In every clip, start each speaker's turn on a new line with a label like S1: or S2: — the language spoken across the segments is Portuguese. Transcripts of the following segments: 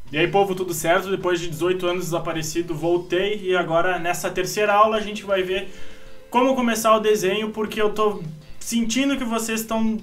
S1: E aí, povo, tudo certo? Depois de 18 anos desaparecido, voltei e agora nessa terceira aula a gente vai ver como começar o desenho, porque eu tô sentindo que vocês estão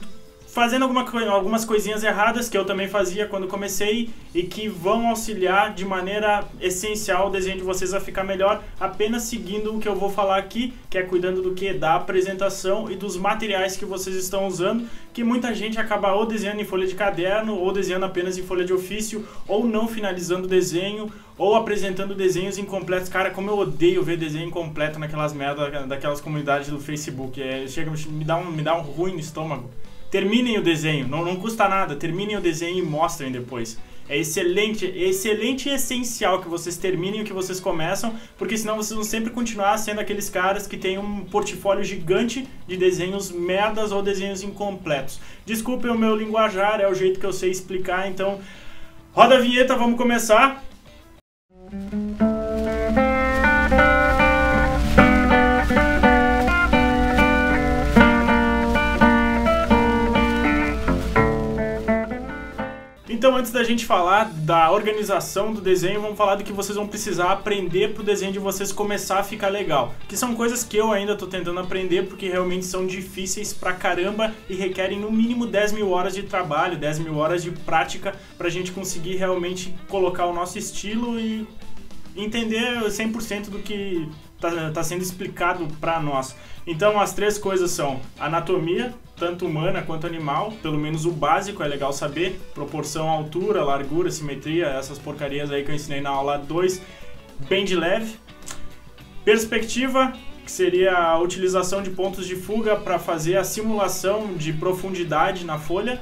S1: fazendo algumas coisinhas erradas que eu também fazia quando comecei e que vão auxiliar de maneira essencial o desenho de vocês a ficar melhor, apenas seguindo o que eu vou falar aqui, que é cuidando do que? Da apresentação e dos materiais que vocês estão usando, que muita gente acaba ou desenhando em folha de caderno, ou desenhando apenas em folha de ofício, ou não finalizando o desenho, ou apresentando desenhos incompletos. Cara, como eu odeio ver desenho incompleto naquelas merdas, daquelas comunidades do Facebook. Chega, me dá um ruim no estômago. Terminem o desenho, não custa nada, terminem o desenho e mostrem depois. É excelente e essencial que vocês terminem o que vocês começam, porque senão vocês vão sempre continuar sendo aqueles caras que tem um portfólio gigante de desenhos merdas ou desenhos incompletos. Desculpem o meu linguajar, é o jeito que eu sei explicar, então roda a vinheta, vamos começar. Então, antes da gente falar da organização do desenho, vamos falar do que vocês vão precisar aprender para o desenho de vocês começar a ficar legal. Que são coisas que eu ainda estou tentando aprender, porque realmente são difíceis pra caramba e requerem no mínimo 10 mil horas de trabalho, 10 mil horas de prática pra gente conseguir realmente colocar o nosso estilo e entender 100% do que tá sendo explicado para nós. Então, as três coisas são anatomia, tanto humana quanto animal, pelo menos o básico é legal saber, proporção, altura, largura, simetria, essas porcarias aí que eu ensinei na aula 2, bem de leve. Perspectiva, que seria a utilização de pontos de fuga para fazer a simulação de profundidade na folha.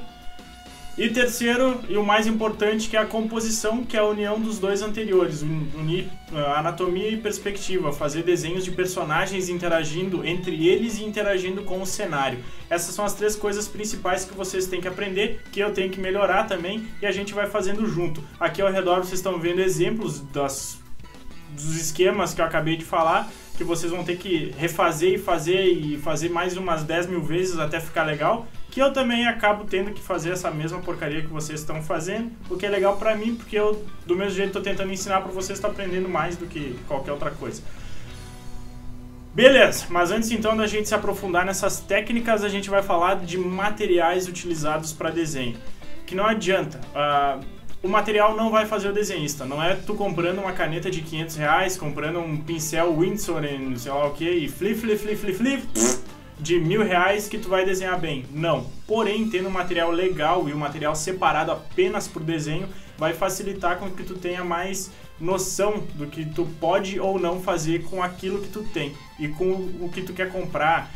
S1: E terceiro, e o mais importante, que é a composição, que é a união dos dois anteriores, unir anatomia e perspectiva, fazer desenhos de personagens interagindo entre eles e interagindo com o cenário. Essas são as três coisas principais que vocês têm que aprender, que eu tenho que melhorar também, e a gente vai fazendo junto. Aqui ao redor vocês estão vendo exemplos dos esquemas que eu acabei de falar, que vocês vão ter que refazer e fazer mais umas 10 mil vezes até ficar legal, que eu também acabo tendo que fazer essa mesma porcaria que vocês estão fazendo, o que é legal pra mim, porque eu, do mesmo jeito, tô tentando ensinar pra vocês, estar aprendendo mais do que qualquer outra coisa. Beleza, mas antes então da gente se aprofundar nessas técnicas, a gente vai falar de materiais utilizados para desenho. Que não adianta, o material não vai fazer o desenhista, não é tu comprando uma caneta de 500 reais, comprando um pincel Winsor e sei lá o que, e flip, de 1.000 reais que tu vai desenhar bem. Não. Porém, tendo um material legal e um material separado apenas por desenho, vai facilitar com que tu tenha mais noção do que tu pode ou não fazer com aquilo que tu tem e com o que tu quer comprar.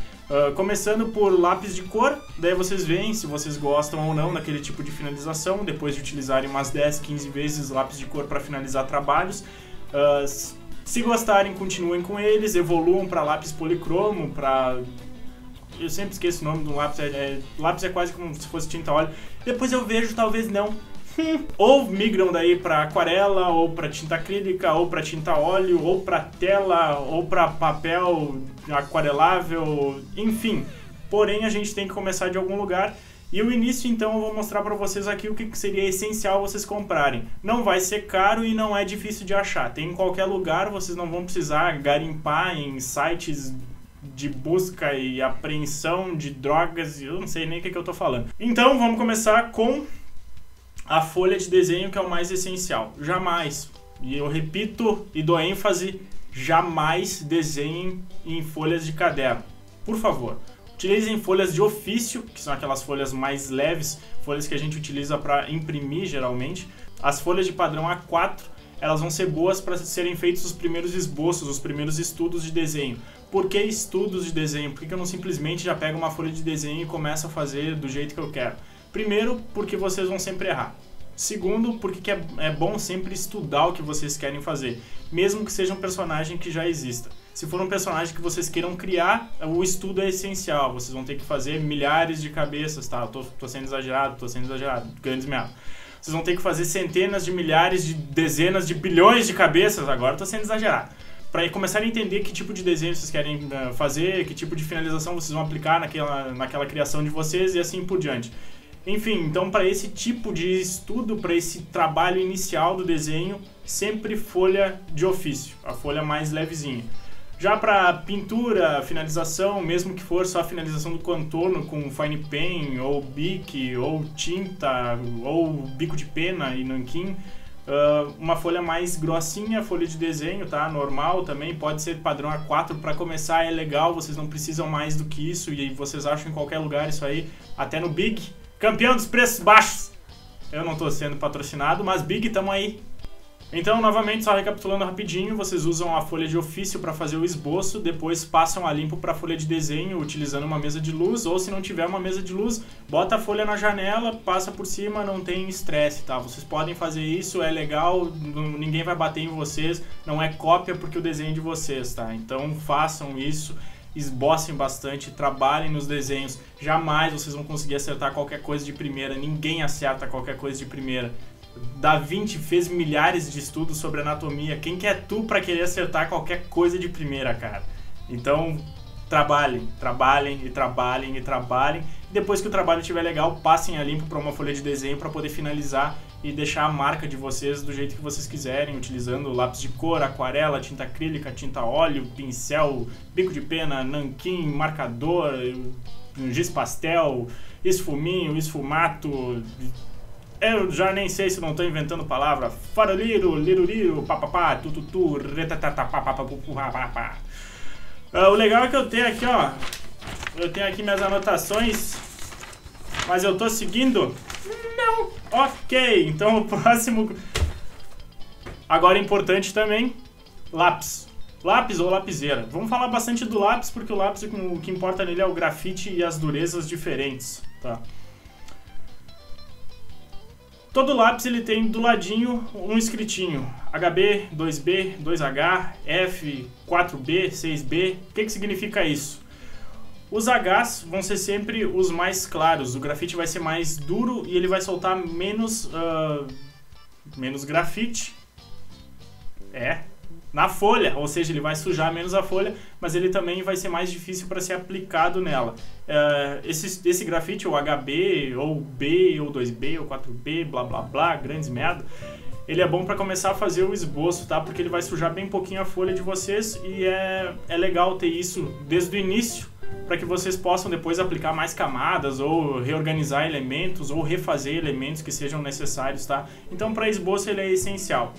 S1: Começando por lápis de cor, daí vocês veem se vocês gostam ou não daquele tipo de finalização, depois de utilizarem umas 10, 15 vezes lápis de cor para finalizar trabalhos. Se gostarem, continuem com eles, evoluam para lápis policromo, para... Eu sempre esqueço o nome do lápis, lápis é quase como se fosse tinta óleo. Depois eu vejo, talvez não. Ou migram daí para aquarela, ou para tinta acrílica, ou para tinta óleo, ou para tela, ou para papel aquarelável, enfim. Porém, a gente tem que começar de algum lugar. E o início, então, eu vou mostrar para vocês aqui o que seria essencial vocês comprarem. Não vai ser caro e não é difícil de achar. Tem em qualquer lugar, vocês não vão precisar garimpar em sites de busca e apreensão de drogas, eu não sei nem o que eu tô falando. Então vamos começar com a folha de desenho, que é o mais essencial. Jamais, e eu repito e dou ênfase, jamais desenhem em folhas de caderno. Por favor, utilizem folhas de ofício, que são aquelas folhas mais leves, folhas que a gente utiliza para imprimir geralmente. As folhas de padrão A4, elas vão ser boas para serem feitos os primeiros esboços, os primeiros estudos de desenho. Por que estudos de desenho? Por que eu não simplesmente já pego uma folha de desenho e começo a fazer do jeito que eu quero? Primeiro, porque vocês vão sempre errar. Segundo, porque é bom sempre estudar o que vocês querem fazer, mesmo que seja um personagem que já exista. Se for um personagem que vocês queiram criar, o estudo é essencial. Vocês vão ter que fazer milhares de cabeças, tá? Eu tô sendo exagerado, grandes merda. Vocês vão ter que fazer centenas de milhares, de dezenas de bilhões de cabeças, agora eu tô sendo exagerado. Para começar a entender que tipo de desenho vocês querem fazer, que tipo de finalização vocês vão aplicar naquela criação de vocês e assim por diante. Enfim, então para esse tipo de estudo, para esse trabalho inicial do desenho, sempre folha de ofício, a folha mais levezinha. Já para pintura, finalização, mesmo que for só a finalização do contorno com fine pen, ou bic, ou tinta, ou bico de pena e nanquim, uma folha mais grossinha, folha de desenho, tá? Normal também, pode ser padrão A4 para começar, é legal, vocês não precisam mais do que isso e vocês acham em qualquer lugar isso aí, até no Big, campeão dos preços baixos. Eu não tô sendo patrocinado, mas Big, tamo aí. Então, novamente, só recapitulando rapidinho, vocês usam a folha de ofício para fazer o esboço, depois passam a limpo para a folha de desenho utilizando uma mesa de luz, ou se não tiver uma mesa de luz, bota a folha na janela, passa por cima, não tem estresse, tá? Vocês podem fazer isso, é legal, ninguém vai bater em vocês, não é cópia porque o desenho é de vocês, tá? Então façam isso, esbocem bastante, trabalhem nos desenhos, jamais vocês vão conseguir acertar qualquer coisa de primeira, ninguém acerta qualquer coisa de primeira. Da Vinci fez milhares de estudos sobre anatomia. Quem que é tu para querer acertar qualquer coisa de primeira, cara? Então, trabalhem, trabalhem e trabalhem e trabalhem. E depois que o trabalho estiver legal, passem a limpo para uma folha de desenho para poder finalizar e deixar a marca de vocês do jeito que vocês quiserem, utilizando lápis de cor, aquarela, tinta acrílica, tinta óleo, pincel, bico de pena, nanquim, marcador, giz pastel, esfuminho, esfumato. Eu já nem sei se não estou inventando palavra. Faroliro, liruriro, papapá, tututu, retatapapapapapapapapá. O legal é que eu tenho aqui, ó. Eu tenho aqui minhas anotações. Mas eu tô seguindo? Não. Ok, então o próximo. Agora importante também: lápis. Lápis ou lapiseira. Vamos falar bastante do lápis, porque o lápis, o que importa nele é o grafite e as durezas diferentes, tá? Todo lápis ele tem do ladinho um escritinho HB, 2B, 2H, F, 4B, 6B. O que significa isso? Os Hs vão ser sempre os mais claros, o grafite vai ser mais duro e ele vai soltar menos grafite na folha, ou seja, ele vai sujar menos a folha, mas ele também vai ser mais difícil para ser aplicado nela. Esse grafite, ou HB, ou B, ou 2B, ou 4B, blá blá blá, grandes merda, ele é bom para começar a fazer o esboço, tá? Porque ele vai sujar bem pouquinho a folha de vocês e é legal ter isso desde o início, para que vocês possam depois aplicar mais camadas, ou reorganizar elementos, ou refazer elementos que sejam necessários, tá? Então, para esboço ele é essencial.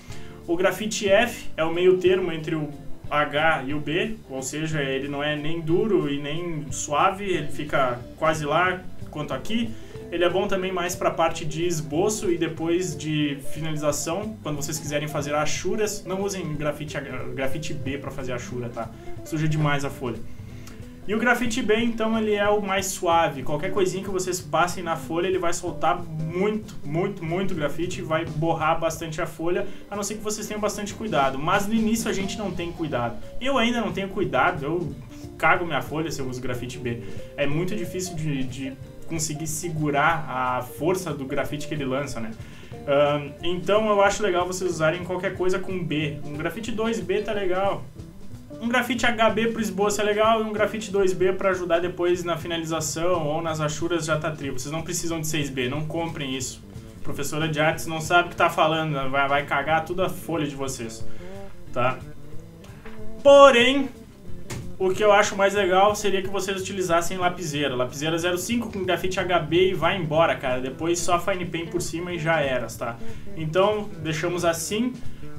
S1: O grafite F é o meio termo entre o H e o B, ou seja, ele não é nem duro e nem suave, ele fica quase lá quanto aqui. Ele é bom também mais para a parte de esboço e depois de finalização, quando vocês quiserem fazer achuras. Não usem grafite B para fazer achura, tá? Suja demais a folha. E o grafite B, então, ele é o mais suave. Qualquer coisinha que vocês passem na folha, ele vai soltar muito grafite e vai borrar bastante a folha, a não ser que vocês tenham bastante cuidado. Mas no início a gente não tem cuidado. Eu ainda não tenho cuidado, eu cago minha folha se eu uso grafite B. É muito difícil de conseguir segurar a força do grafite que ele lança, né? Então eu acho legal vocês usarem qualquer coisa com B. Um grafite 2B tá legal. Um grafite HB pro esboço é legal e um grafite 2B para ajudar depois na finalização ou nas achuras já tá tri. Vocês não precisam de 6B, não comprem isso. A professora de artes não sabe o que tá falando, vai cagar toda a folha de vocês, tá? Porém, o que eu acho mais legal seria que vocês utilizassem lapiseira. Lapiseira 05 com grafite HB e vai embora, cara. Depois só fine pen por cima e já eras, tá? Então, deixamos assim.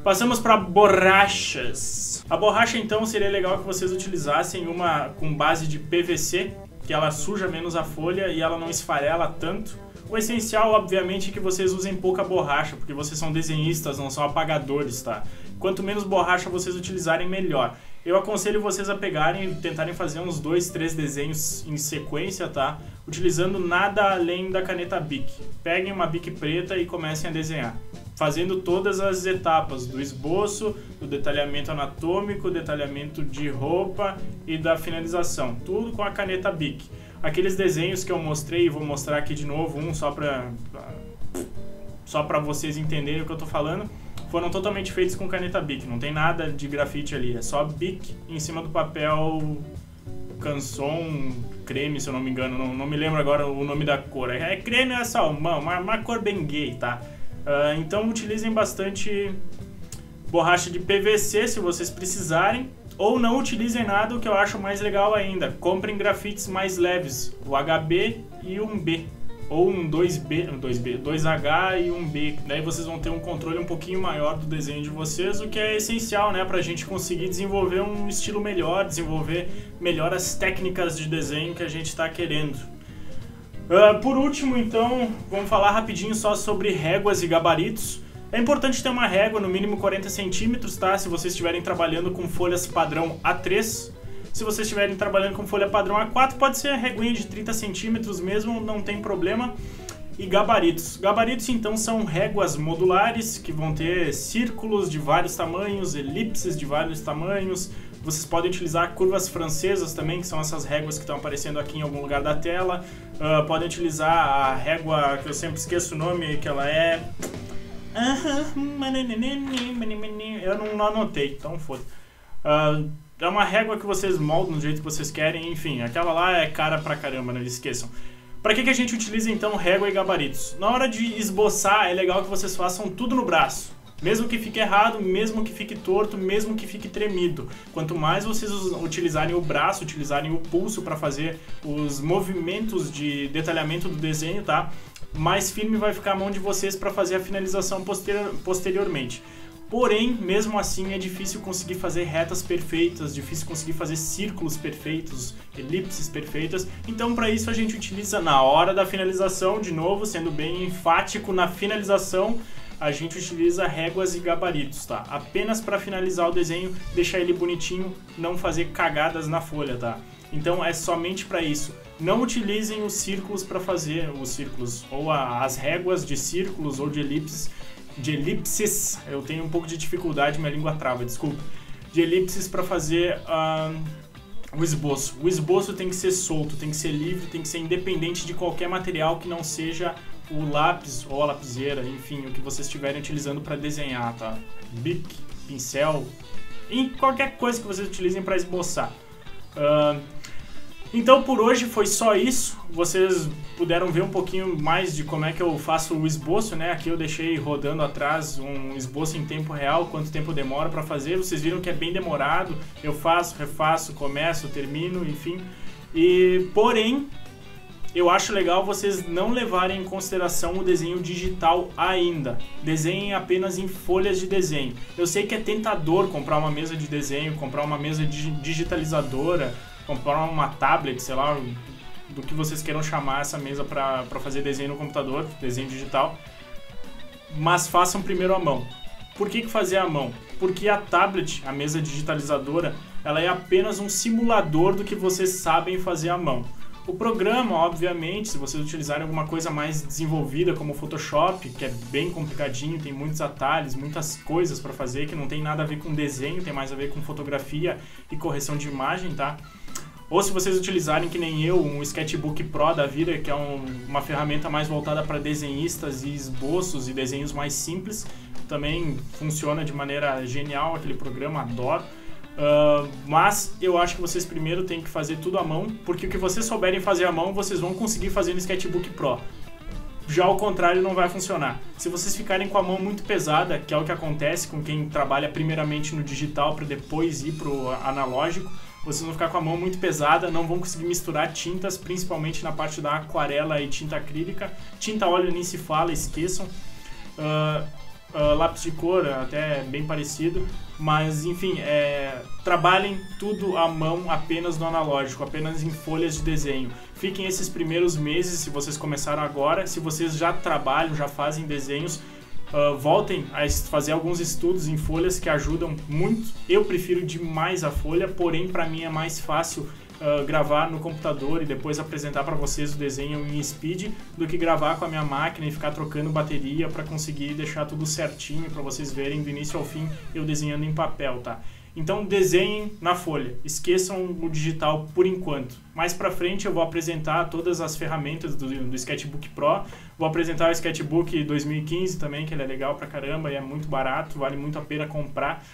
S1: Passamos para borrachas. A borracha, então, seria legal que vocês utilizassem uma com base de PVC, que ela suja menos a folha e ela não esfarela tanto. O essencial, obviamente, é que vocês usem pouca borracha, porque vocês são desenhistas, não são apagadores, tá? Quanto menos borracha vocês utilizarem, melhor. Eu aconselho vocês a pegarem e tentarem fazer uns 2, 3 desenhos em sequência, tá? Utilizando nada além da caneta Bic. Peguem uma Bic preta e comecem a desenhar, fazendo todas as etapas do esboço, do detalhamento anatômico, detalhamento de roupa e da finalização. Tudo com a caneta Bic. Aqueles desenhos que eu mostrei, vou mostrar aqui de novo um só para vocês entenderem o que eu tô falando, foram totalmente feitos com caneta Bic, não tem nada de grafite ali, é só Bic em cima do papel Canson creme, se eu não me engano, não me lembro agora o nome da cor. É creme ou é salmão, uma cor bem gay, tá? Então utilizem bastante borracha de PVC se vocês precisarem, ou não utilizem nada, o que eu acho mais legal ainda. Comprem grafites mais leves, o HB e um B, ou um 2H e um B. Daí vocês vão ter um controle um pouquinho maior do desenho de vocês, o que é essencial, né, pra gente conseguir desenvolver um estilo melhor, desenvolver melhor as técnicas de desenho que a gente está querendo. Por último, então, vamos falar rapidinho só sobre réguas e gabaritos. É importante ter uma régua no mínimo 40 centímetros, tá? Se vocês estiverem trabalhando com folhas padrão A3. Se vocês estiverem trabalhando com folha padrão A4, pode ser a reguinha de 30 centímetros mesmo, não tem problema. E gabaritos. Gabaritos, então, são réguas modulares que vão ter círculos de vários tamanhos, elipses de vários tamanhos. Vocês podem utilizar curvas francesas também, que são essas réguas que estão aparecendo aqui em algum lugar da tela. Podem utilizar a régua, que eu sempre esqueço o nome, que ela é... Eu não anotei, então foda. É uma régua que vocês moldam do jeito que vocês querem, enfim, aquela lá é cara pra caramba, não esqueçam. Pra que a gente utiliza então régua e gabaritos? Na hora de esboçar é legal que vocês façam tudo no braço. Mesmo que fique errado, mesmo que fique torto, mesmo que fique tremido. Quanto mais vocês utilizarem o braço, utilizarem o pulso para fazer os movimentos de detalhamento do desenho, tá? Mais firme vai ficar a mão de vocês para fazer a finalização posteriormente. Porém, mesmo assim, é difícil conseguir fazer retas perfeitas, difícil conseguir fazer círculos perfeitos, elipses perfeitas. Então, para isso, a gente utiliza na hora da finalização, de novo, sendo bem enfático na finalização, a gente utiliza réguas e gabaritos, tá? Apenas para finalizar o desenho, deixar ele bonitinho, não fazer cagadas na folha, tá? Então, é somente para isso. Não utilizem os círculos para fazer os círculos, ou as réguas de círculos ou de elipses, eu tenho um pouco de dificuldade, minha língua trava, desculpa. De elipses para fazer o esboço. O esboço tem que ser solto, tem que ser livre, tem que ser independente de qualquer material que não seja o lápis ou a lapiseira, enfim, o que vocês estiverem utilizando para desenhar, tá? Bic, pincel, e qualquer coisa que vocês utilizem para esboçar. Então por hoje foi só isso. Vocês puderam ver um pouquinho mais de como é que eu faço o esboço, né? Aqui eu deixei rodando atrás um esboço em tempo real, quanto tempo demora para fazer. Vocês viram que é bem demorado. Eu faço, refaço, começo, termino, enfim. Porém, eu acho legal vocês não levarem em consideração o desenho digital ainda. Desenhem apenas em folhas de desenho. Eu sei que é tentador comprar uma mesa de desenho, comprar uma mesa digitalizadora, comprar uma tablet, sei lá, do que vocês queiram chamar essa mesa para fazer desenho no computador, desenho digital. Mas façam primeiro à mão. Por que fazer à mão? Porque a tablet, a mesa digitalizadora, ela é apenas um simulador do que vocês sabem fazer à mão. O programa, obviamente, se vocês utilizarem alguma coisa mais desenvolvida como o Photoshop, que é bem complicadinho, tem muitos atalhos, muitas coisas para fazer, que não tem nada a ver com desenho, tem mais a ver com fotografia e correção de imagem, tá? Ou se vocês utilizarem, que nem eu, um Sketchbook Pro da vida, que é uma ferramenta mais voltada para desenhistas e esboços e desenhos mais simples, também funciona de maneira genial aquele programa, adoro. Mas eu acho que vocês primeiro têm que fazer tudo à mão, porque o que vocês souberem fazer à mão, vocês vão conseguir fazer no Sketchbook Pro. Já ao contrário, não vai funcionar. Se vocês ficarem com a mão muito pesada, que é o que acontece com quem trabalha primeiramente no digital para depois ir pro analógico, vocês vão ficar com a mão muito pesada, não vão conseguir misturar tintas, principalmente na parte da aquarela e tinta acrílica. Tinta óleo nem se fala, esqueçam. Lápis de cor, até bem parecido. Mas, enfim, trabalhem tudo à mão apenas no analógico, apenas em folhas de desenho. Fiquem esses primeiros meses, se vocês começaram agora. Se vocês já trabalham, já fazem desenhos, voltem a fazer alguns estudos em folhas que ajudam muito. Eu prefiro demais a folha, porém para mim é mais fácil gravar no computador e depois apresentar para vocês o desenho em speed do que gravar com a minha máquina e ficar trocando bateria para conseguir deixar tudo certinho para vocês verem do início ao fim eu desenhando em papel, tá? Então desenhem na folha, esqueçam o digital por enquanto. Mais pra frente eu vou apresentar todas as ferramentas do Sketchbook Pro, vou apresentar o Sketchbook 2015 também, que ele é legal pra caramba e é muito barato, vale muito a pena comprar.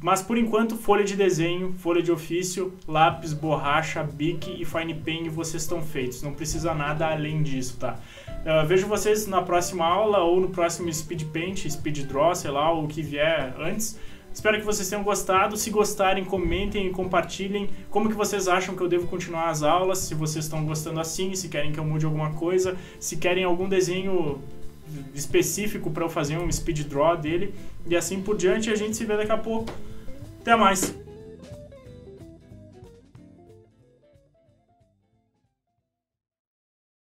S1: Mas por enquanto, folha de desenho, folha de ofício, lápis, borracha, Bic e Fine Pen vocês estão feitos. Não precisa nada além disso, tá? Vejo vocês na próxima aula ou no próximo Speed Paint, Speed Draw, sei lá, ou o que vier antes. Espero que vocês tenham gostado. Se gostarem, comentem e compartilhem como que vocês acham que eu devo continuar as aulas, se vocês estão gostando assim, se querem que eu mude alguma coisa, se querem algum desenho específico para eu fazer um speed draw dele, e assim por diante. A gente se vê daqui a pouco. Até mais!